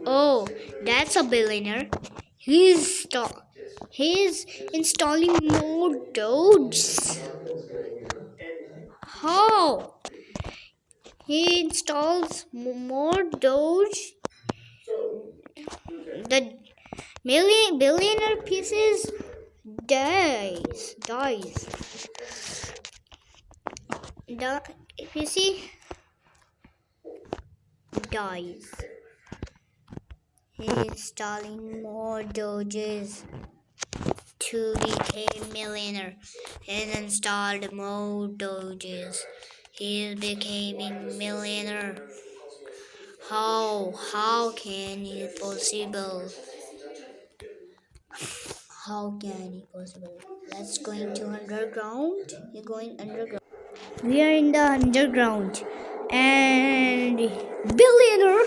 Oh, that's a billionaire. He's installing more Doges. How? He installs more Doge. The billionaire pieces dies. The PC dies. He's installing more Doges to become millionaire. He's installed more Doges. He's becoming millionaire. How? How can it possible? How can it possible? Let's going to underground. You're going underground. We are in the underground. And billionaire.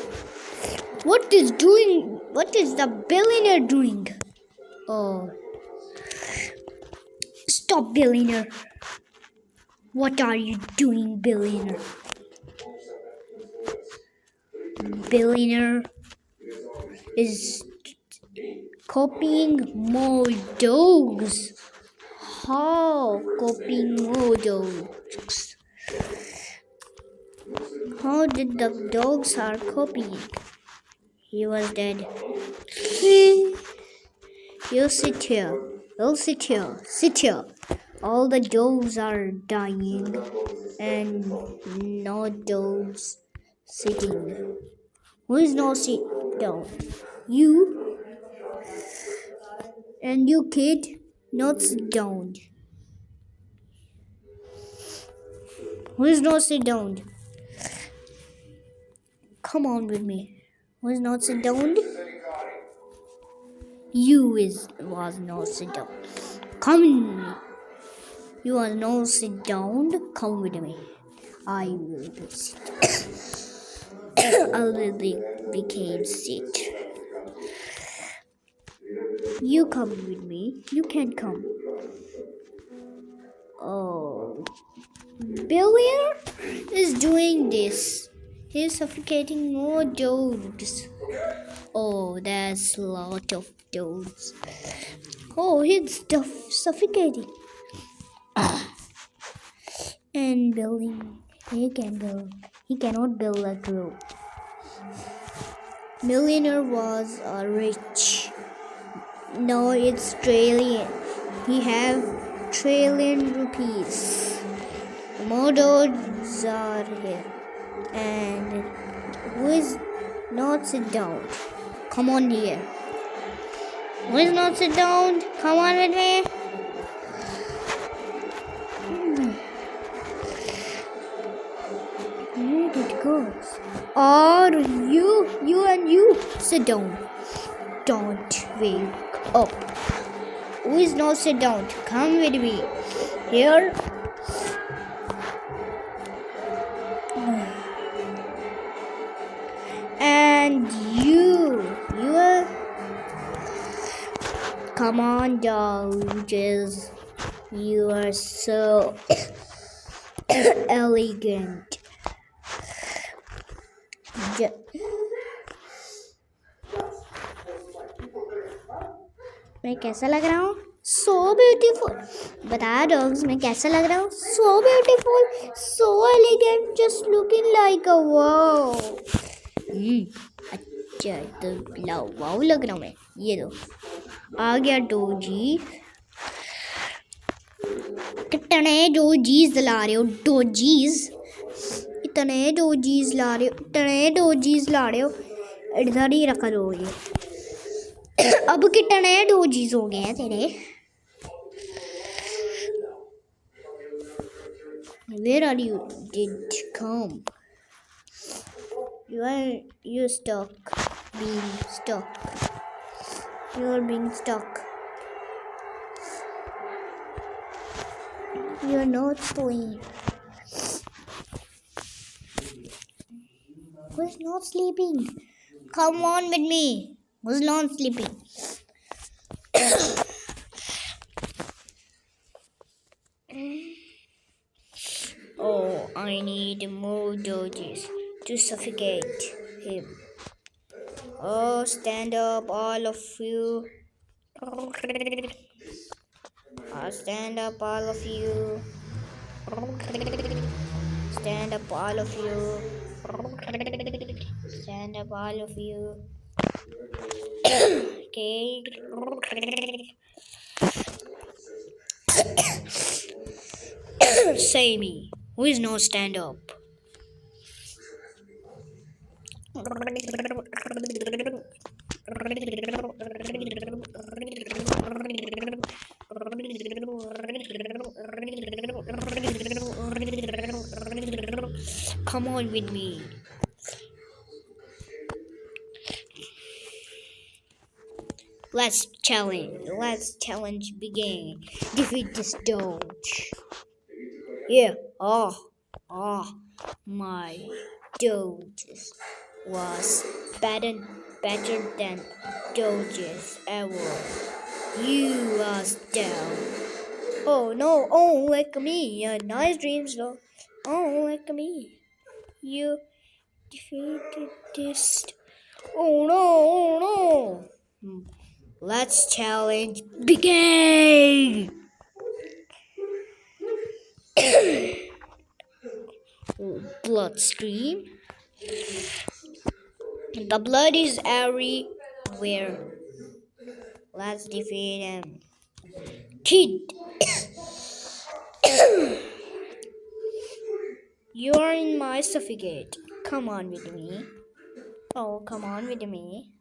What is the billionaire doing? Oh, stop, billionaire. What are you doing, billionaire? Billionaire is copying more dogs. How copying more dogs? How did the dogs are copying? He was dead. You sit here. You sit here. Sit here. All the dogs are dying and no dogs sitting. Who is not sit down? You and you kid not sit down. Who is not sit down? Come on with me. Who is not sit down? Was not sit down. Come. You are not sit down. Come with me. I will be sit. I will became sit. You come with me. You can come. Oh, billionaire is doing this. He's suffocating more dogs. Oh, there's a lot of dogs. Oh, he's suffocating. And building. He can build. He cannot build a road. Millionaire was rich. No, it's trillion. He have trillion rupees. More dogs are here. And who is not sit down? Come on here. Who is not sit down? Come on with me. Where did it go? Or you and you sit down. Don't wake up. Who is not sit down? Come with me. Here. And you are. Come on, dogs. You are so elegant. मैं कैसा लग रहा हूँ? So beautiful. बता dogs मैं कैसा लग रहा हूँ? So beautiful, so elegant, just looking like a wow. अच्छा तो वाव लग रहा हूँ मैं. ये दो आ गया डोजी. कितने डोजीज ला रहे हो? डोजीज इतने डोजीज ला रहे हो? इतने डोजीज ला रहे हो? इधर ही रखा दो ये. अब कितने डोजीज हो गए हैं तेरे? Where are you? Did come? You stuck. Being stuck. You are being stuck. You are not sleeping. Who's not sleeping? Come on with me. Who's not sleeping? Oh, I need more doges to suffocate him. Oh, stand up, all of you. Stand up, all of you. Stand up, all of you. Stand up, all of you. Okay. Say me, who is no stand up? Come on with me. Let's challenge begin. Defeat this Doge. Yeah. Oh, my Doge was better than Doges ever. You was down. Oh no, oh like me, nice dreams though. Oh like me. You defeated this. Oh no. Let's challenge begin. Bloodstream. The blood is everywhere. Let's defeat him. Kid. You are in my suffocate. Come on with me. Oh, come on with me.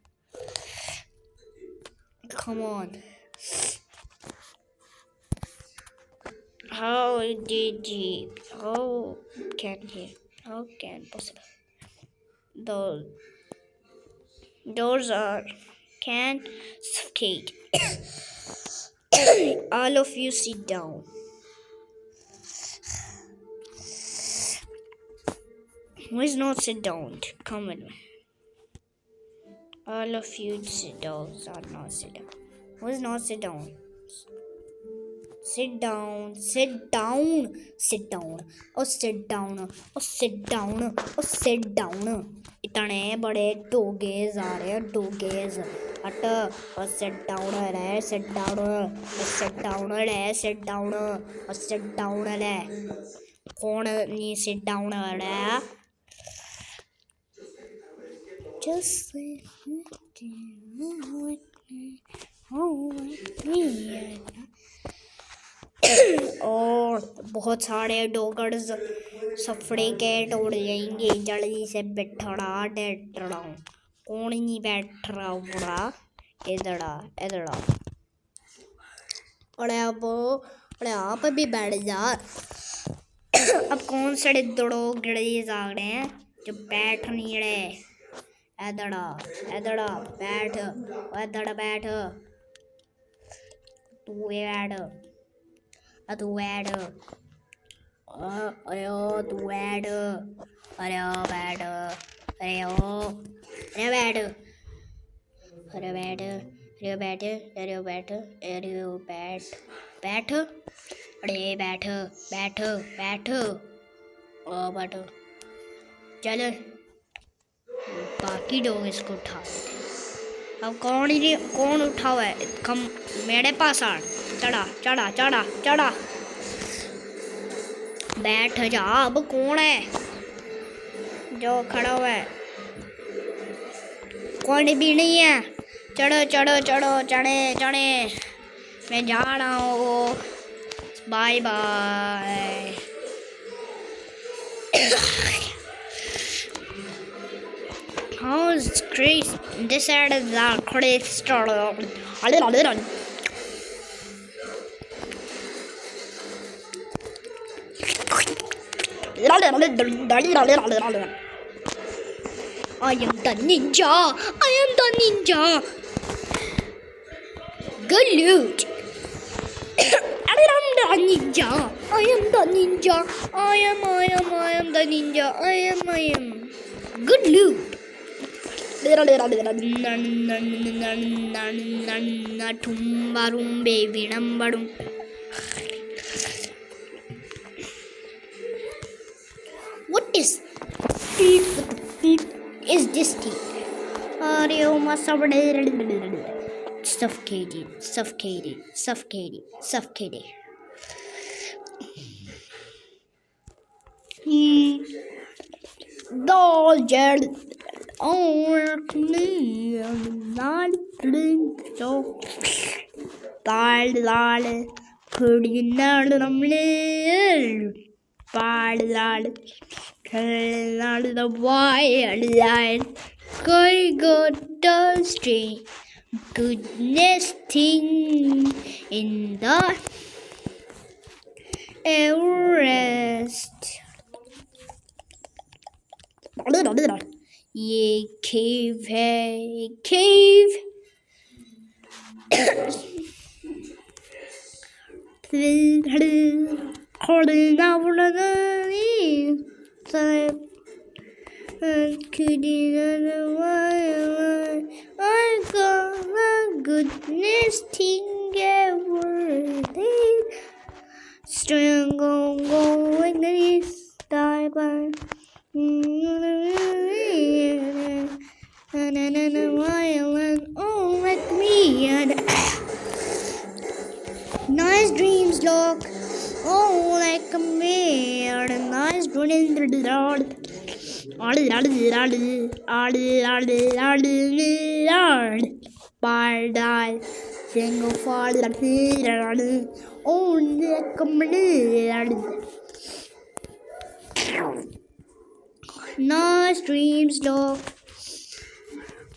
Come on. How did he? How can possible? Those are can suffocate. All of you sit down. Who is not sit down? Come with me. All of you sit down. Are not sit down. Who is not sit down? Sit down. Sit down. Sit down. Oh, sit down. Oh, sit down. Oh, sit down. इतने बड़े डोगेज आ रहे हैं डोगेज हट और sit down रे sit down sit down रे sit down और sit down रे कौन नहीं sit down रे just और बहुत सारे डॉगर्स सफड़े के तोड़ जाएंगे जल्दी से बैठड़ा डेटड़ा कौन नहीं बैठ रहा बुरा इधड़ा अरे आप भी बैठ जा अब कौन से दड़ो गिड़े जाग रहे हैं जो बैठ नहीं रहे इधड़ा बैठ तू बैठ तू बैठ चल बाकी लोग इसको उठा अब कौन उठा हुआ है कम मेरे पास आ चढ़ा बैठ जा अब कौन है जो खड़ा हुआ है कोई भी नहीं है चढ़ो चढ़े मैं जा रहा हूँ bye How is Chris? This side is the Chris. I am the ninja. Good loot. I am the ninja. I am the ninja. Good loot. What is this teeth? Are you suffocating. He dodged over me and not drink so bad. Putting out the mill. Bad. Turning out the wild line. Got thirsty. Goodness thing in the Everest. Ye cave, hey, cave. Holding out the time. Couldn't why I got the goodness thing ever did. Strong going this die by. Violent, oh, let me and nice dreams, look. Oh, like a man, nice dreams, Bardal, single for the oh, like a man. Nice dreams, look.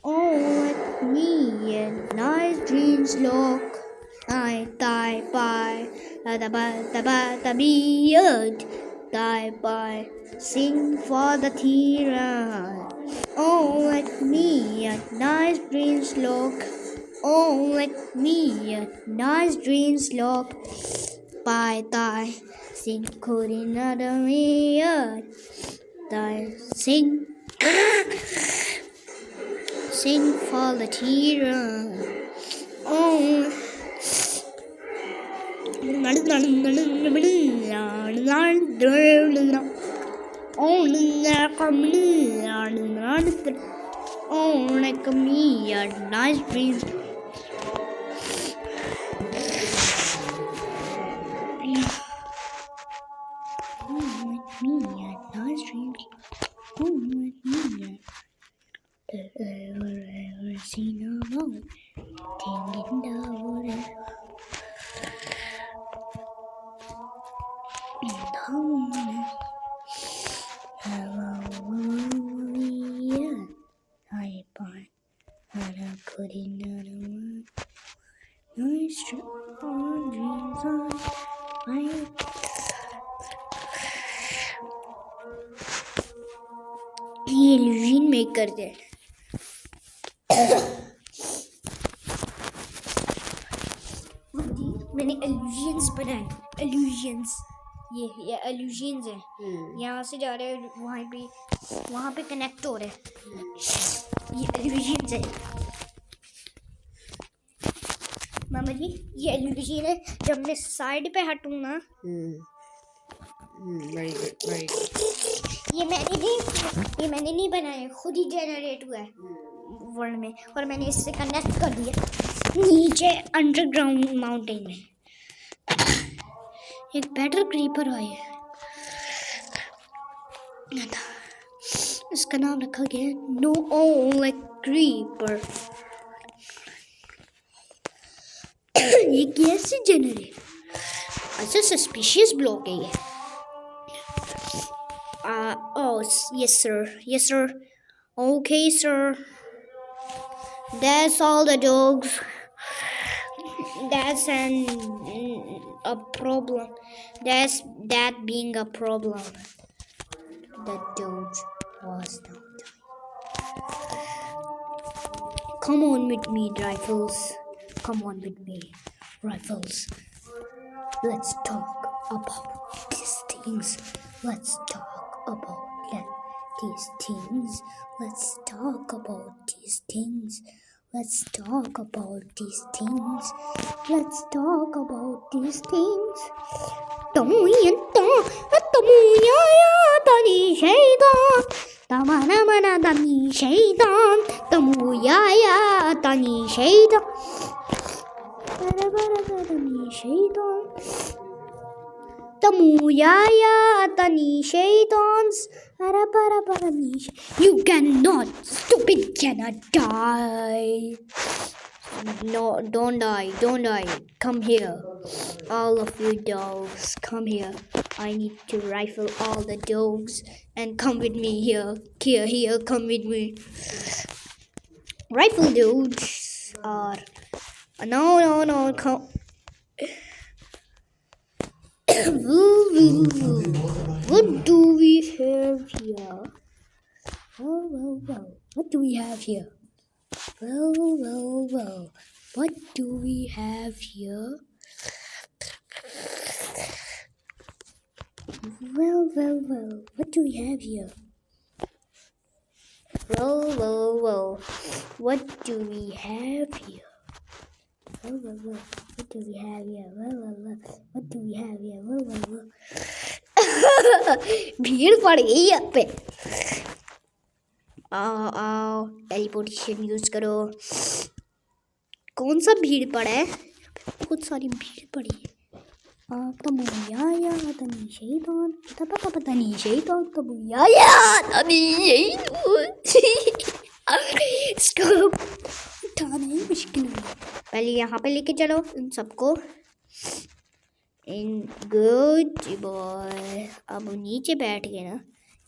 Oh, like me and nice dreams, look. I die by the beard, die by sing for the tyrann. Oh, like me and nice dreams, look. Oh, like me and nice dreams, look. By die, sing could another beard. Die, sing for the tyrann. Oh, like me, nice dreams. Ever seen a boat thing in the water? I buy and I could another one. Nice dreams on my ये illusion make करते हैं मैंने illusions बनाए illusions ये illusions है यहाँ से जा रहे हैं वहाँ पे connect हो रहे हैं ये illusions है मामा जी ये illusion है जब मैं साइड पे हटूँ ना very good. ये मैंने नहीं बनाया खुद ही जनरेट हुआ है वर्ल्ड में और मैंने इससे कनेक्ट कर दिया नीचे अंडरग्राउंड माउंटेन में एक बैटर क्रीपर आया इसका नाम रखा गया नो लाइक क्रीपर ये कैसे जनरेट अच्छा सस्पिशियस ब्लॉक है ये oh yes sir okay sir that's all the dogs that's a problem that's that being a problem the dog was not come on with me rifles let's talk about these things let's talk about these things let's talk about these things let's talk about these things let's talk about these things Tamuyaya tani şeytan. Tani şeytan. Tamuyaya tani şeytans. You cannot, stupid cannot die. No, don't die, don't die. Come here. All of you dogs, come here. I need to rifle all the dogs and come with me here. Here, come with me. Rifle dogs are... No, come. What do we have here? Well. What do we have here? Well. What do we have here? Well. What do we have here? Well. What do we have here? Well. What do we have here? Well. What do we have here? Well. भीड़ पड़ गई यहाँ पे. आओ teleportation use करो. कौन सा भीड़ पड़ा है? बहुत सारी भीड़ पड़ी है. Tamuyaya tani şeytan. Tani şeytan. Tamuyaya tani şeytan. इसको उठाना ही मुश्किल है. पहले यहाँ पे लेके चलो इन सबको. In good boy. अब नीचे बैठ गए ना,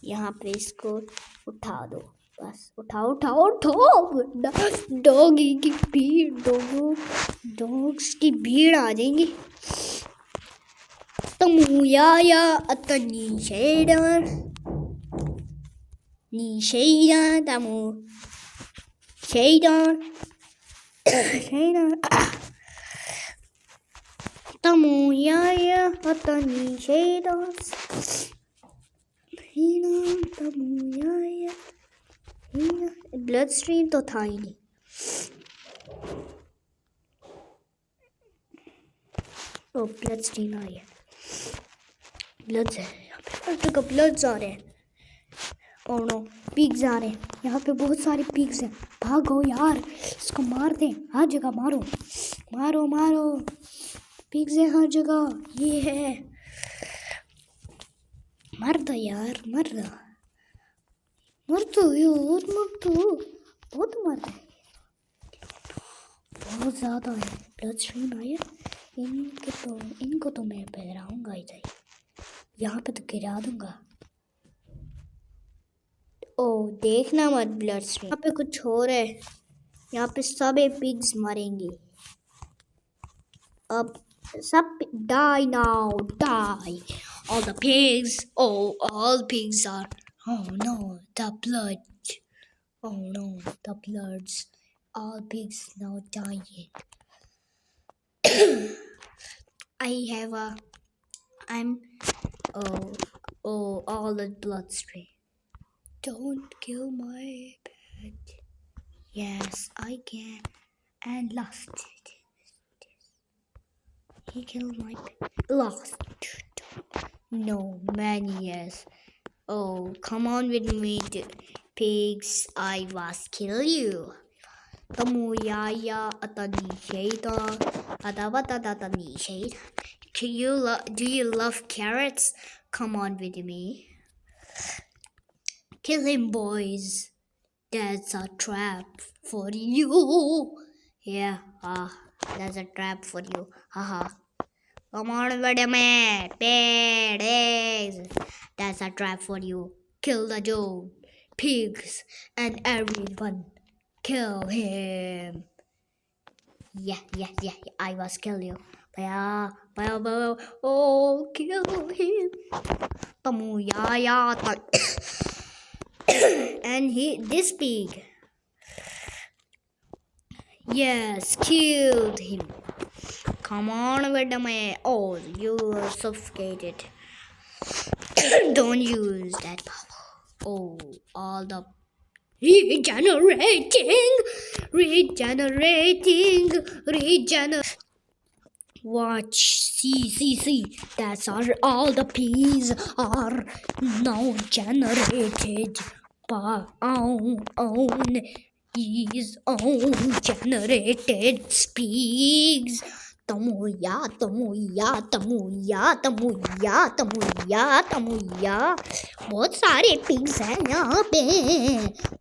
यहाँ पे इसको उठा दो. बस उठाओ. डॉगी की भीड़, डॉग्स की भीड़ आ जाएंगी. Tamuyaya atani şeytan. Ni şeytan tamu. Şeytan. Tamuyaya atani şeytan. Tamuyaya. Bloodstream तो था ही नहीं. ओ bloodstream आ गया. ब्लड्स है यहाँ पे. हर जगह ब्लड्स आ रहे हैं. और नो पिग्स आ रहे हैं. यहाँ पे बहुत सारे पिग्स हैं. भागो यार, इसको मार दें. हर जगह मारो. पिग्स है हर जगह. ये है. मर दो यार, मर दो यार. बहुत मर रहे हैं. बहुत ज़्यादा है. ब्लड स्ट्रीम आया. इनको तो मैं बहराऊंगा ही. यहाँ पे तो गिरा दूंगा. ओ देखना मत ब्लड स्ट्रीम. यहाँ पे कुछ हो रहा है. यहाँ पे सब पिग्स मरेंगे. अब सब die now, die. All the pigs. Oh, all pigs are. Oh no, the blood. Oh no, the bloods. All pigs now dying. All the bloodstream. Don't kill my pet. Yes, I can. And lost it. He killed my pet. Lost. No, many years. Oh, come on with me, pigs. I must kill you. Tamuyaya atani şeytan. Atani şeytan. Do you love carrots? Come on with me. Kill him, boys. That's a trap for you. Yeah, that's a trap for you. Haha. Come on with me, pigs. That's a trap for you. Kill the dog, pigs, and everyone. Kill him. Yeah. I must kill you. Oh, kill him. Tamuyaya. And this pig. Yes, killed him. Come on with me. Oh, you are suffocated. Don't use that power. Oh, all the regenerating. Watch, see. That's all the peas are now generated by own His own generated speaks. Tamuya, tamuya, tamuya, tamuya, tamuya, tamuya. बहुत सारे pigs हैं यहाँ पे।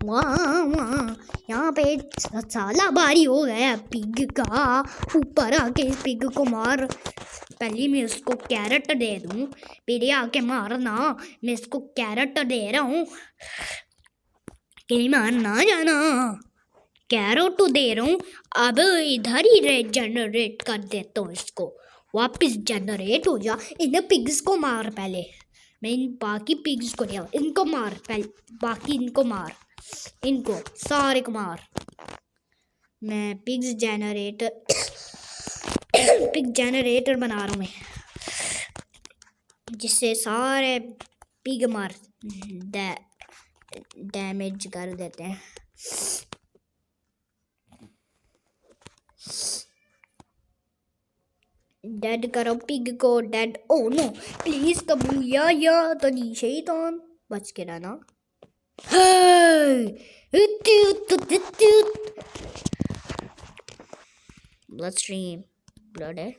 वाह वाह, यहाँ पे साला बारी हो गया पिग का। ऊपर आके इस पिग को मार। पहले मैं उसको कैरेट दे दूँ, फिर आके मारना। मैं इसको कैरेट दे रहा हूँ, कहीं मारना जाना। कैरेट तो दे रहा हूँ। अब इधर ही जनरेट कर देता हूँ इसको। वापस जनरेट हो जा। इन पिग्स को मार पहले। मैं इन बाकी पिग्स को नहीं, इनको मार पहले। बाकी इनको मार, इनको सारे को मार। मैं पिग्स जनरेटर पिग जनरेटर बना रहा हूँ मैं, जिससे सारे पिग मार डैमेज कर देते हैं। डेड करो पिग को, डेड। ओ नो प्लीज तमुया या तनी शैतान, बच के रहना। ब्लड स्ट्रीम, ब्लड है।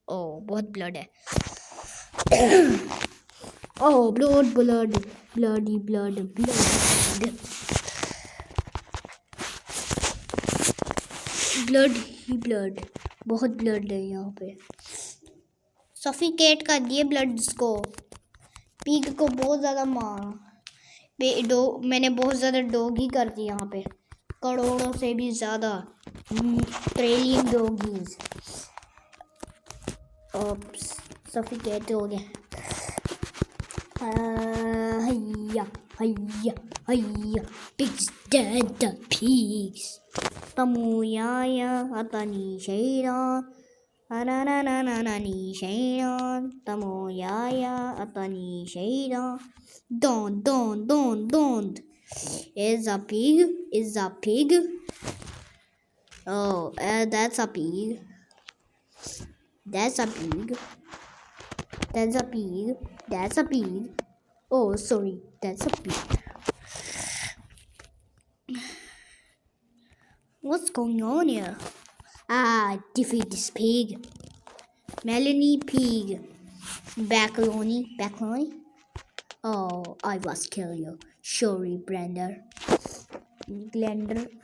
ओ बहुत ब्लड है। Oh blood blood bloody blood blood blood ही ब्लड, बहुत ब्लड है यहाँ पे। सफिकेट कर दिए ब्लड्स को। पिग को बहुत ज़्यादा मारा। मैंने बहुत ज़्यादा डॉगी कर दिए यहाँ पे, करोड़ों से भी ज़्यादा ट्रिलियन डॉगीज। सफिकेट हो गया। हैया हैया हैया, pigs dead, the pigs. Tamuya atani shayran, ananananani shayran. Tamuya atani shayran. Don't. Is a pig. Oh, that's a pig. That's a pig. Oh, sorry, that's a pig. What's going on here? Defeat this pig. Melanie pig. Bacaloni. Oh, I was kill you. Sorry, Glender,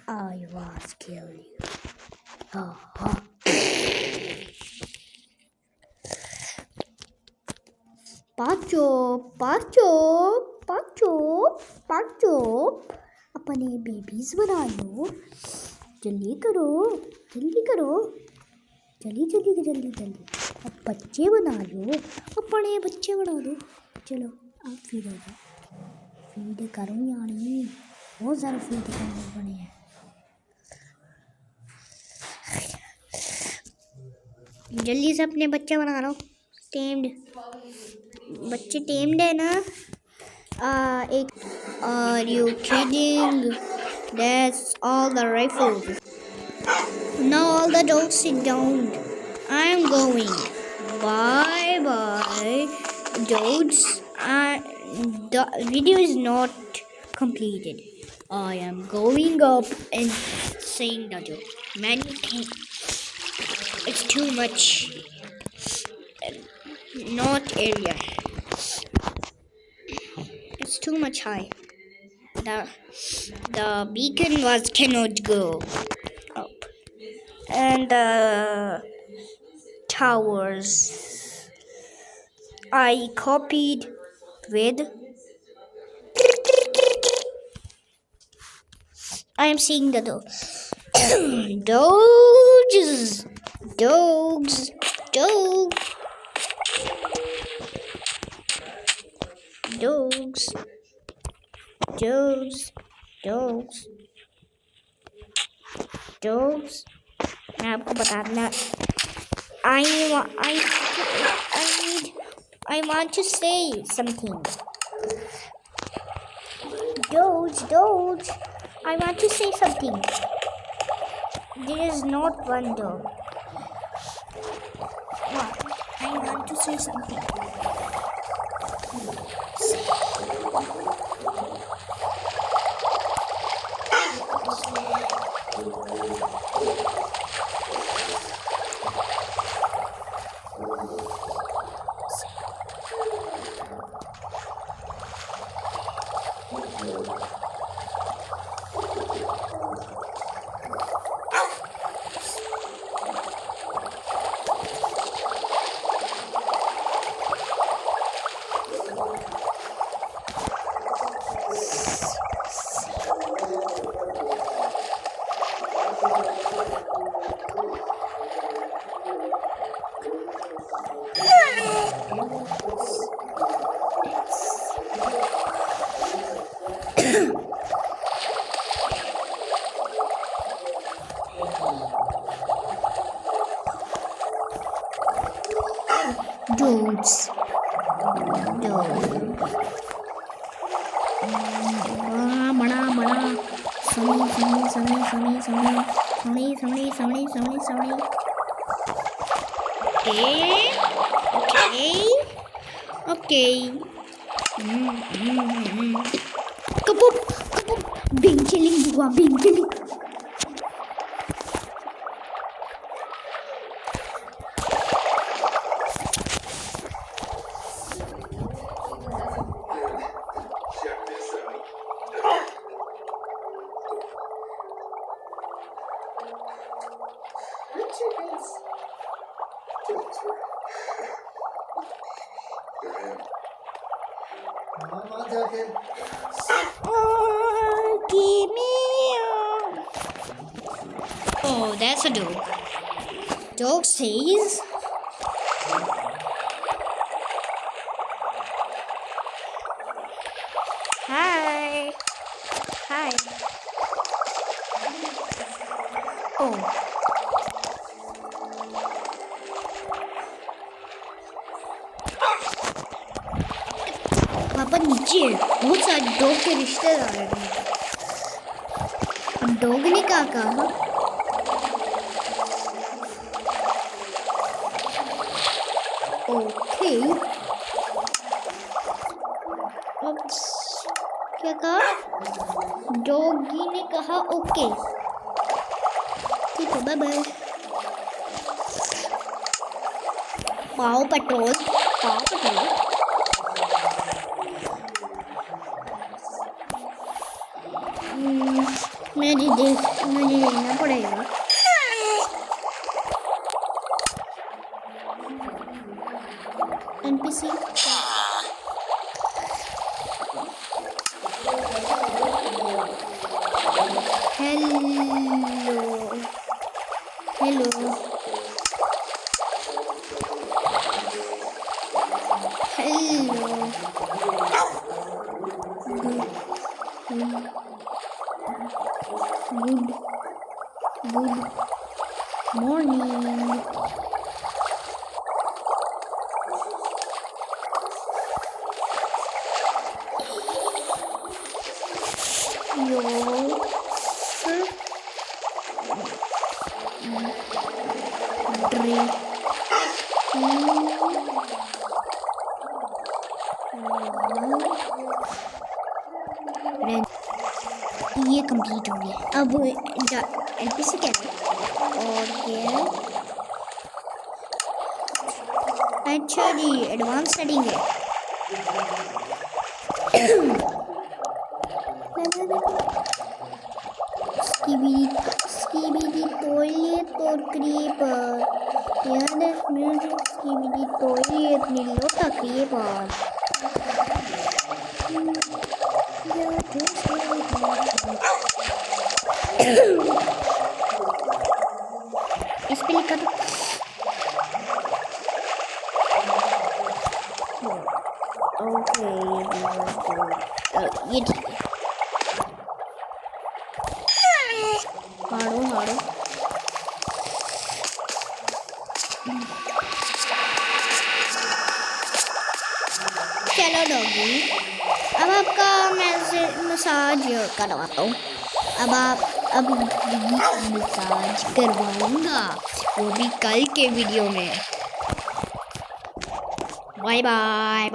I was kill you. पाचो अपने babies बना लो। जल्दी करो। जल्दी। अब बच्चे बना लो, अपने बच्चे बना दो। चलो आप फीड हो जाओ। फीड करो यानी, बहुत ज़्यादा फीड करने पड़े हैं। जल्दी से अपने बच्चे बना लो। टेम्ड बच्चे टेम्ड है ना। एक Are you kidding? That's all the rifles. Now all the dogs sit down. I'm going. Bye. Dogs. The video is not completed. I am going up and saying the joke. Many things. It's too much. Not area. It's too much high. The beacon cannot go up, and the towers I copied with. I am seeing the dogs. मैं आपको बताना। I want to say something. Dogs. I want to say something. There is not one dog. What? I want to say something. dogs. Dog. बड़ा बड़ा Soni okay kapop bing chilling dua bing chilling give me oh, that's a dog. Dog says hi. Hi. Oh. पापा नीचे बहुत सारे dog के रिश्तेदार हैं। अब डॉग ने क्या कहा? ओके अब क्या कहा? डॉगी ने कहा ओके ठीक है बाय बाय। पाव पेट्रोल मुझे लेना पड़ेगा। NPC hello hello hello good morning ये कंप्लीट हो गया। अब एनपीसी क्या है और ये अच्छा जी एडवांस सेटिंग है। स्कीबीडी टॉयलेट और क्रीपर याद है मुझे स्कीबीडी टॉयलेट नीलोटा क्रीपर इस पे लिखा था ओके ये ठीक है। हारो चलो डॉगी अब आपका मसाज करवाता हूँ। अब मसाज करवाऊंगा वो भी कल के वीडियो में। Bye bye.